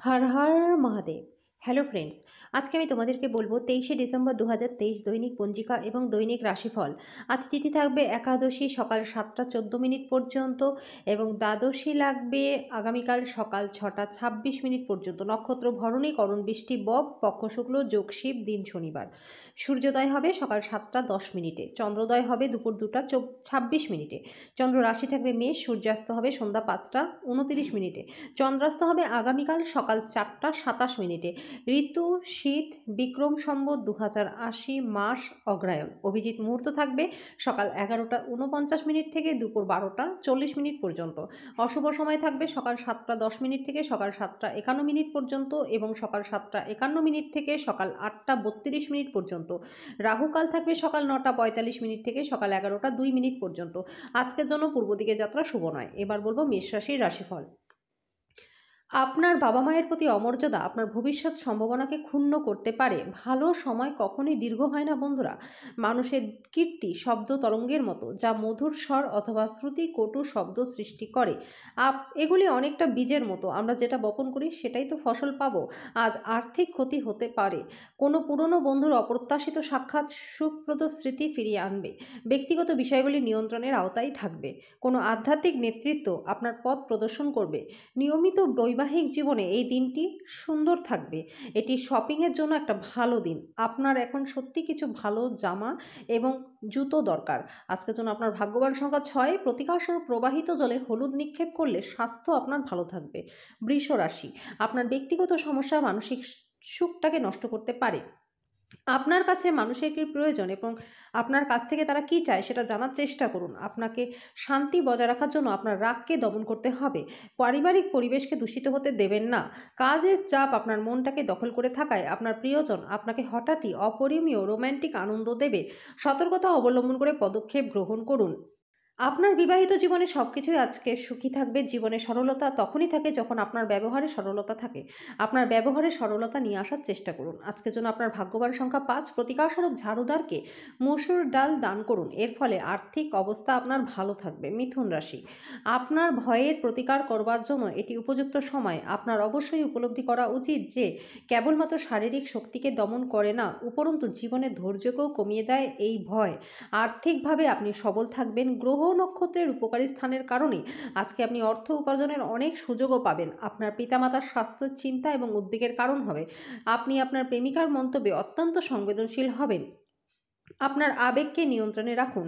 Har Har Mahadev. Hello friends, আজকে আমি তোমাদেরকে বলবো 23শে ডিসেম্বর 2023 দৈনিক পঞ্জিকা এবং দৈনিক রাশিফল। আজ তিথি থাকবে একাদশী সকাল 7টা 14 মিনিট পর্যন্ত এবং দ্বাদশী লাগবে আগামীকাল সকাল 6টা 26 মিনিট পর্যন্ত। নক্ষত্র ভরণী, করণ বৃষ্টি, বব, পক্ষ শুক্ল, যোগ শিব, দিন শনিবার। সূর্যোদয় হবে সকাল 7টা 10 মিনিটে, চন্দ্রোদয় হবে দুপুর 2টা 26 মিনিটে। চন্দ্র রাশি থাকবে মেষ, সূর্যাস্ত হবে সন্ধ্যা 5টা 29 মিনিটে। চন্দ্রাস্ত হবে আগামীকাল সকাল 4টা 27 মিনিটে। ঋতু শীত, বিক্রম সম্বত 2080, মাস অগ্রহায়ণ। অভিজিৎ মুহূর্ত থাকবে সকাল 11টা 49 মিনিট থেকে দুপুর 12টা 40 মিনিট পর্যন্ত। অশুভ সময় থাকবে সকাল 7টা 10 মিনিট থেকে সকাল 7টা 51 মিনিট পর্যন্ত এবং সকাল 7টা 51 মিনিট থেকে সকাল 8টা 32 মিনিট পর্যন্ত। রাহুকাল থাকবে সকাল 9টা 45 মিনিট থেকে সকাল 11টা 2 মিনিট পর্যন্ত। আজকের জন্য পূর্ব দিকে যাত্রা শুভ নয়। এবার বলবো মেষ রাশির রাশিফল। আপনার বাবা মায়ের প্রতি অমর্যাদা আপনার ভবিষ্যৎ সম্ভাবনাকে ক্ষুণ্ণ করতে পারে। ভালো সময় কখনোই দীর্ঘ হয় না বন্ধুরা। মানুষের কীর্তি শব্দ তরঙ্গের মতো, যা মধুর স্বর অথবা শ্রুতি কটু শব্দ সৃষ্টি করে। এগুলি অনেকটা বীজের মতো, আমরা যেটা বপন করি সেটাই তো ফসল পাবো। আজ আর্থিক ক্ষতি হতে পারে। কোনো পুরনো বন্ধুর অপ্রত্যাশিত সাক্ষাৎ সুখপ্রদ স্মৃতি ফিরিয়ে আনবে। ব্যক্তিগত বিষয়গুলি নিয়ন্ত্রণের আওতায় থাকবে। কোনো আধ্যাত্মিক নেতৃত্ব আপনার পথ প্রদর্শন করবে। নিয়মিত বৈবাহিক জীবনে এই দিনটি সুন্দর থাকবে। এটি শপিংয়ের জন্য একটা ভালো দিন। আপনার এখন সত্যি কিছু ভালো জামা এবং জুতো দরকার। আজকের জন্য আপনার ভাগ্যবান সংখ্যা 6। প্রতিকারস্বরূপ প্রবাহিত জলে হলুদ নিক্ষেপ করলে স্বাস্থ্য আপনার ভালো থাকবে। বৃষ রাশি, আপনার ব্যক্তিগত সমস্যা মানসিক সুখটাকে নষ্ট করতে পারে। আপনার কাছে মানুষের কি প্রয়োজন এবং আপনার কাছ থেকে তারা কি চায় সেটা জানার চেষ্টা করুন। আপনাকে শান্তি বজায় রাখার জন্য আপনার রাগকে দমন করতে হবে। পারিবারিক পরিবেশকে দূষিত হতে দেবেন না। কাজের চাপ আপনার মনটাকে দখল করে থাকায় আপনার প্রিয়জন আপনাকে হঠাৎই অপরিমেয় রোম্যান্টিক আনন্দ দেবে। সতর্কতা অবলম্বন করে পদক্ষেপ গ্রহণ করুন। আপনার বিবাহিত জীবনে সবকিছুই আজকে সুখী থাকবে। জীবনে সরলতা তখনই থাকে যখন আপনার ব্যবহারে সরলতা থাকে। আপনার ব্যবহারে সরলতা নিয়ে আসার চেষ্টা করুন। আজকের জন্য আপনার ভাগ্যবান সংখ্যা 5। প্রতিকারস্বরূপ ঝাড়ুদারকে মসুর ডাল দান করুন। এর ফলে আর্থিক অবস্থা আপনার ভালো থাকবে। মিথুন রাশি, আপনার ভয়ের প্রতিকার করবার জন্য এটি উপযুক্ত সময়। আপনার অবশ্যই উপলব্ধি করা উচিত যে কেবলমাত্র শারীরিক শক্তিকে দমন করে না, উপরন্তু জীবনের ধৈর্যকেও কমিয়ে দেয় এই ভয়। আর্থিকভাবে আপনি সবল থাকবেন। গ্রহ নক্ষত্রের উপকারী স্থানের কারণে আজকে আপনি অর্থ উপার্জনের অনেক সুযোগও পাবেন। আপনার পিতামাতার স্বাস্থ্যের চিন্তা এবং উদ্বেগের কারণ হবে। আপনি আপনার প্রেমিকার মন্তব্যে অত্যন্ত সংবেদনশীল হবেন। আপনার আবেগকে নিয়ন্ত্রণে রাখুন।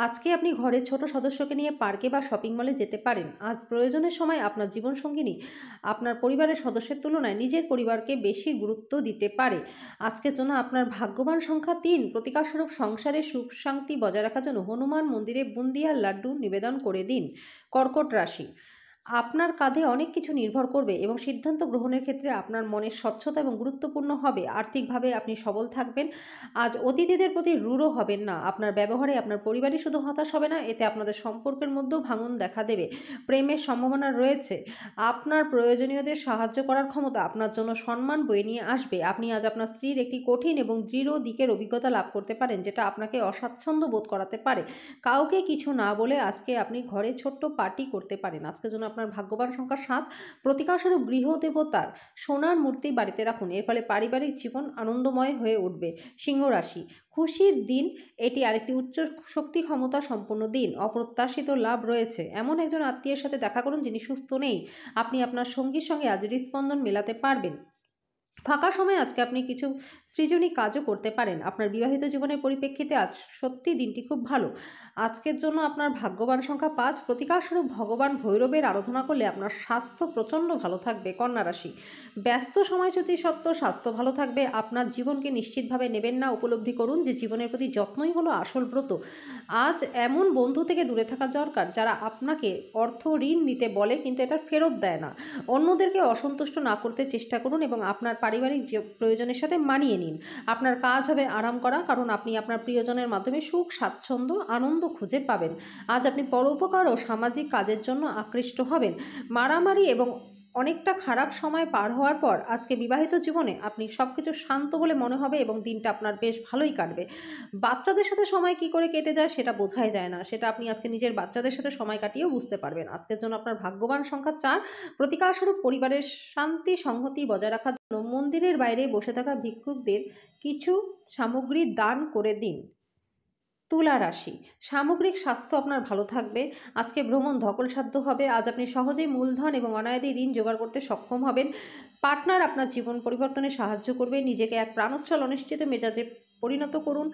আজকে আপনি ঘরের ছোট সদস্যকে নিয়ে পার্কে বা শপিং মলে যেতে পারেন। আজ প্রয়োজনের সময় আপনার জীবনসঙ্গিনী আপনার পরিবারের সদস্যের তুলনায় নিজের পরিবারকে বেশি গুরুত্ব দিতে পারে। আজকের জন্য আপনার ভাগ্যবান সংখ্যা 3। প্রতিকারস্বরূপ সংসারে সুখ শান্তি বজায় রাখার জন্য হনুমান মন্দিরে বুন্দিয়ার লাড্ডু নিবেদন করে দিন। কর্কট রাশি, আপনার কাঁধে অনেক কিছু নির্ভর করবে এবং সিদ্ধান্ত গ্রহণের ক্ষেত্রে আপনার মনের স্বচ্ছতা এবং গুরুত্বপূর্ণ হবে। আর্থিকভাবে আপনি সবল থাকবেন। আজ অতিথিদের প্রতি রূঢ় হবেন না। আপনার ব্যবহারে আপনার পরিবারই শুধু হতাশ হবে না, এতে আপনাদের সম্পর্কের মধ্যেও ভাঙন দেখা দেবে। প্রেমের সম্ভাবনা রয়েছে। আপনার প্রয়োজনীয়দের সাহায্য করার ক্ষমতা আপনার জন্য সম্মান বয়ে নিয়ে আসবে। আপনি আজ আপনার স্ত্রীর একটি কঠিন এবং দৃঢ় দিকের অভিজ্ঞতা লাভ করতে পারেন, যেটা আপনাকে অস্বাচ্ছন্দ্য বোধ করাতে পারে। কাউকে কিছু না বলে আজকে আপনি ঘরে ছোট্ট পার্টি করতে পারেন। আজকের জন্য আপনার ভাগ্যবান সংখ্যা 7। প্রতিকারস্বরূপ গৃহদেবতার সোনার মূর্তি বাড়িতে রাখুন। এর ফলে পারিবারিক জীবন আনন্দময় হয়ে উঠবে। সিংহ রাশি, খুশির দিন। এটি আরেকটি উচ্চ শক্তি ক্ষমতা সম্পন্ন দিন। অপ্রত্যাশিত লাভ রয়েছে। এমন একজন আত্মীয়ের সাথে দেখা করুন যিনি সুস্থ নেই। আপনি আপনার সঙ্গীর সঙ্গে আজ হৃদস্পন্দন মেলাতে পারবেন। ফাঁকা সময়ে আজকে আপনি কিছু সৃজনী কাজও করতে পারেন। আপনার বিবাহিত জীবনের পরিপ্রেক্ষিতে আজ সত্যি দিনটি খুব ভালো। আজকের জন্য আপনার ভাগ্যবান সংখ্যা 5। প্রতিকারস্বরূপ ভগবান ভৈরবের আরাধনা করলে আপনার স্বাস্থ্য প্রচণ্ড ভালো থাকবে। কন্যা রাশি, ব্যস্ত সময়সূচি সত্ত্বেও স্বাস্থ্য ভালো থাকবে। আপনার জীবনকে নিশ্চিতভাবে নেবেন না। উপলব্ধি করুন যে জীবনের প্রতি যত্নই হলো আসল ব্রত। আজ এমন বন্ধু থেকে দূরে থাকা দরকার যারা আপনাকে অর্থ ঋণ দিতে বলে কিন্তু এটা ফেরত দেয় না। অন্যদেরকে অসন্তুষ্ট না করতে চেষ্টা করুন এবং আপনার পারিবারিক প্রয়োজনের সাথে মানিয়ে নিন। আপনার কাজ হবে আরাম করা, কারণ আপনি আপনার প্রিয়জনের মাধ্যমে সুখ স্বাচ্ছন্দ্য আনন্দ খুঁজে পাবেন। আজ আপনি পরোপকার ও সামাজিক কাজের জন্য আকৃষ্ট হবেন। মারামারি এবং অনেকটা খারাপ সময় পার হওয়ার পর আজকে বিবাহিত জীবনে আপনি সবকিছু শান্ত বলে মনে হবে এবং দিনটা আপনার বেশ ভালোই কাটবে। বাচ্চাদের সাথে সময় কি করে কেটে যায় সেটা বোঝাই যায় না। সেটা আপনি আজকে নিজের বাচ্চাদের সাথে সময় কাটিয়েও বুঝতে পারবেন। আজকের জন্য আপনার ভাগ্যবান সংখ্যা ৪। প্রতিকারস্বরূপ পরিবারের শান্তি সংহতি বজায় রাখার জন্য মন্দিরের বাইরে বসে থাকা ভিক্ষুকদের কিছু সামগ্রী দান করে দিন। তুলা রাশি, সামগ্রিক স্বাস্থ্য আপনার ভালো থাকবে। আজকে ভ্রমণ ধকলসাধ্য হবে। আজ আপনি সহজেই মূলধন এবং অনায়াসেই ঋণ জোগাড় করতে সক্ষম হবেন। পার্টনার আপনার জীবন পরিবর্তনে সাহায্য করবে। নিজেকে এক প্রাণোচ্ছল অনিশ্চিত মেজাজে পরিণত করুন।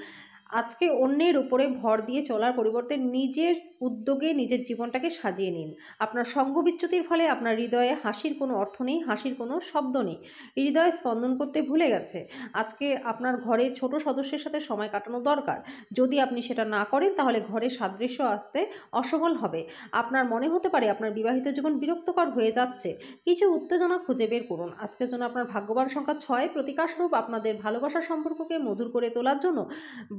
আজকে অন্যের উপরে ভর দিয়ে চলার পরিবর্তে নিজের উদ্যোগে নিজের জীবনটাকে সাজিয়ে নিন। আপনার সঙ্গ বিচ্যুতির ফলে আপনার হৃদয়ে হাসির কোনো অর্থ নেই, হাসির কোনো শব্দ নেই। হৃদয় স্পন্দন করতে ভুলে গেছে। আজকে আপনার ঘরে ছোট সদস্যের সাথে সময় কাটানো দরকার। যদি আপনি সেটা না করেন তাহলে ঘরের সাদৃশ্য আসতে অসফল হবে। আপনার মনে হতে পারে আপনার বিবাহিত জীবন বিরক্তকর হয়ে যাচ্ছে। কিছু উত্তেজনা খুঁজে বের করুন। আজকের জন্য আপনার ভাগ্যবান সংখ্যা ৬। প্রতিকারস্বরূপ আপনাদের ভালোবাসার সম্পর্ককে মধুর করে তোলার জন্য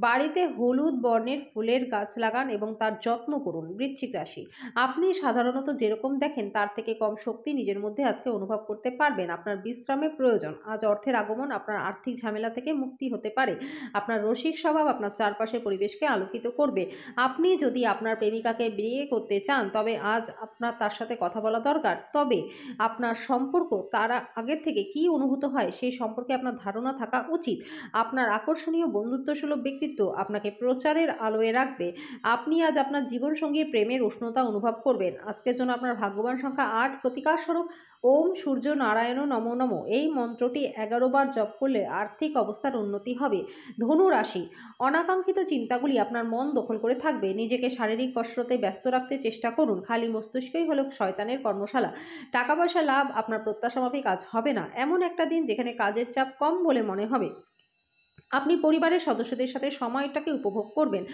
বাড়িতে হলুদ বর্ণের ফুলের গাছ লাগান এবং তার যত্ন করুন। বৃশ্চিক রাশি, আপনি সাধারণত যেরকম দেখেন তার থেকে কম শক্তি নিজের মধ্যে আজকে অনুভব করতে পারবেন। আপনার বিশ্রামের প্রয়োজন। আজ অর্থের আগমন আপনার আর্থিক ঝামেলা থেকে মুক্তি হতে পারে। আপনার রসিক স্বভাব আপনার চারপাশের পরিবেশকে আলোকিত করবে। আপনি যদি আপনার প্রেমিকাকে বিয়ে করতে চান তবে আজ আপনার তার সাথে কথা বলা দরকার। তবে আপনার সম্পর্ক তার আগের থেকে কি অনুভূত হয় সেই সম্পর্কে আপনার ধারণা থাকা উচিত। আপনার আকর্ষণীয় বন্ধুত্বসুলভ ব্যক্তিত্ব আপনাকে প্রচারের আলোয় রাখবে। আপনি আজ আপনার জীবনসঙ্গীর প্রেমের উষ্ণতা অনুভব করবেন। আজকের জন্য আপনার ভাগ্যবান সংখ্যা ৮। প্রতিকারস্বরূপ ওম সূর্য নারায়ণ নমো নমঃ এই মন্ত্রটি ১১ বার জপ করলে আর্থিক অবস্থার উন্নতি হবে। ধনু রাশি, অনাকাঙ্ক্ষিত চিন্তাগুলি আপনার মন দখল করে থাকবে। নিজেকে শারীরিক কসরতে ব্যস্ত রাখতে চেষ্টা করুন। খালি মস্তিষ্কই হলো শয়তানের কর্মশালা। টাকা পয়সা লাভ আপনার প্রত্যাশা মাফিক কাজ হবে না। এমন একটা দিন যেখানে কাজের চাপ কম বলে মনে হবে। আপনি পরিবারের সদস্যদের সাথে সময়টাকে উপভোগ করবেন।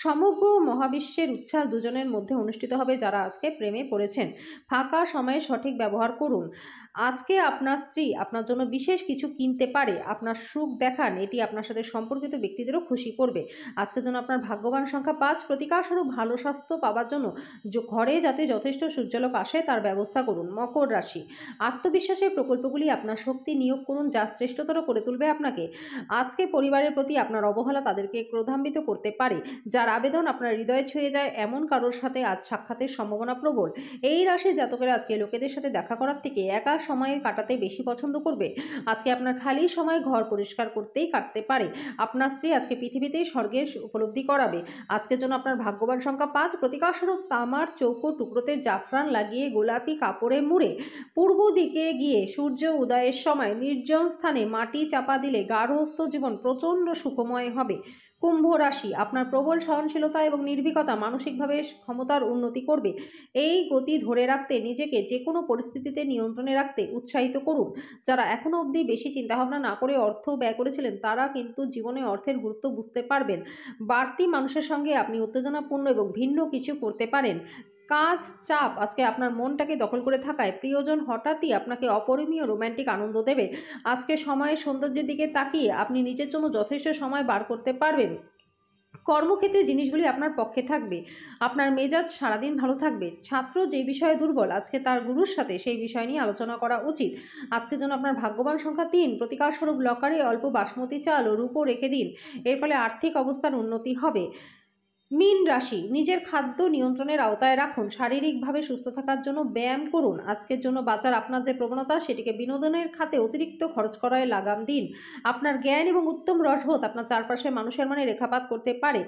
সমগ্র মহাবিশ্বের উচ্ছ্বাস দুজনের মধ্যে অনুষ্ঠিত হবে যারা আজকে প্রেমে পড়েছেন। ফাঁকা সময়ে সঠিক ব্যবহার করুন। আজকে আপনার স্ত্রী আপনার জন্য বিশেষ কিছু কিনতে পারে। আপনার সুখ দেখান, এটি আপনার সাথে সম্পর্কিত ব্যক্তিদেরও খুশি করবে। আজকের জন্য আপনার ভাগ্যবান সংখ্যা ৫। প্রতিকারস্বরূপ ভালো স্বাস্থ্য পাওয়ার জন্য ঘরে যাতে যথেষ্ট সূর্যালোক আসে তার ব্যবস্থা করুন। মকর রাশি, আত্মবিশ্বাসের প্রকল্পগুলি আপনার শক্তি নিয়োগ করুন যা শ্রেষ্ঠতর করে তুলবে আপনাকে। আজকে পরিবারের প্রতি আপনার অবহেলা তাদেরকে ক্রোধান্বিত করতে পারে। যার আবেদন আপনার হৃদয়ে ছুঁয়ে যায় এমন কারোর সাথে আজ সাক্ষাতের সম্ভাবনা প্রবল। এই রাশির জাতকেরা আজকে লোকেদের সাথে দেখা করার থেকে একা সময় কাটাতে বেশি পছন্দ করবে। আজকে আপনার খালি সময় ঘর পরিষ্কার করতেই কাটতে পারে। আপনার স্ত্রী আজকে পৃথিবীতেই স্বর্গের উপলব্ধি করাবে। আজকের জন্য আপনার ভাগ্যবান সংখ্যা ৫। প্রতিকারস্বরূপ তামার চৌকো টুকরোতে জাফরান লাগিয়ে গোলাপি কাপড়ে মুড়ে পূর্ব দিকে গিয়ে সূর্য উদয়ের সময় নির্জন স্থানে মাটি চাপা দিলে গার্হস্থ্য জীবন প্রচণ্ড সুখময় হবে। কুম্ভ রাশি, আপনার প্রবল সহনশীলতা এবং নির্ভীকতা মানসিকভাবে ক্ষমতার উন্নতি করবে। এই গতি ধরে রাখতে নিজেকে যে কোনো পরিস্থিতিতে নিয়ন্ত্রণে রাখতে উৎসাহিত করুন। যারা এখনো অবধি বেশি চিন্তাভাবনা না করে অর্থ ব্যয় করেছিলেন তারা কিন্তু জীবনে অর্থের গুরুত্ব বুঝতে পারবেন। বাড়তি মানুষের সঙ্গে আপনি উত্তেজনাপূর্ণ এবং ভিন্ন কিছু করতে পারেন। কাজ চাপ আজকে আপনার মনটাকে দখল করে থাকায় প্রিয়জন হঠাৎই আপনাকে অপরিমেয় রোম্যান্টিক আনন্দ দেবে। আজকে সময়ের সৌন্দর্যের দিকে তাকিয়ে আপনি নিজের জন্য যথেষ্ট সময় বার করতে পারবেন। কর্মক্ষেত্রে জিনিসগুলি আপনার পক্ষে থাকবে। আপনার মেজাজ সারাদিন ভালো থাকবে। ছাত্র যে বিষয়ে দুর্বল আজকে তার গুরুর সাথে সেই বিষয় নিয়ে আলোচনা করা উচিত। আজকের জন্য আপনার ভাগ্যবান সংখ্যা ৩। প্রতিকারস্বরূপ লকারে অল্প বাসমতি চাল ও রূপো রেখে দিন। এর ফলে আর্থিক অবস্থার উন্নতি হবে। মীন রাশি, নিজের খাদ্য নিয়ন্ত্রণের আওতায় রাখুন। শারীরিকভাবে সুস্থ থাকার জন্য ব্যায়াম করুন। আজকের জন্য বাঁচার আপনার যে প্রবণতা সেটিকে বিনোদনের খাতে অতিরিক্ত খরচ করায় লাগাম দিন। আপনার জ্ঞান এবং উত্তম রসবোধ আপনার চারপাশের মানুষের মনে রেখাপাত করতে পারে।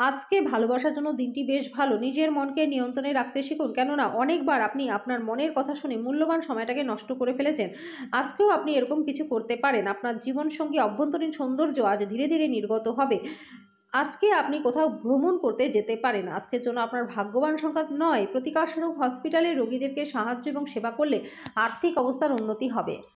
আজকে ভালোবাসার জন্য দিনটি বেশ ভালো। নিজের মনকে নিয়ন্ত্রণে রাখতে শিখুন, কেননা অনেকবার আপনি আপনার মনের কথা শুনে মূল্যবান সময়টাকে নষ্ট করে ফেলেছেন। আজকেও আপনি এরকম কিছু করতে পারেন। আপনার জীবনসঙ্গী অভ্যন্তরীণ সৌন্দর্য আজ ধীরে ধীরে নির্গত হবে। আজকে আপনি কোথাও ভ্রমণ করতে যেতে পারেন। আজকের জন্য আপনার ভাগ্যবান সংখ্যা ৯। প্রতিকারস্বরূপ হসপিটালে রোগীদেরকে সাহায্য এবং সেবা করলে আর্থিক অবস্থার উন্নতি হবে।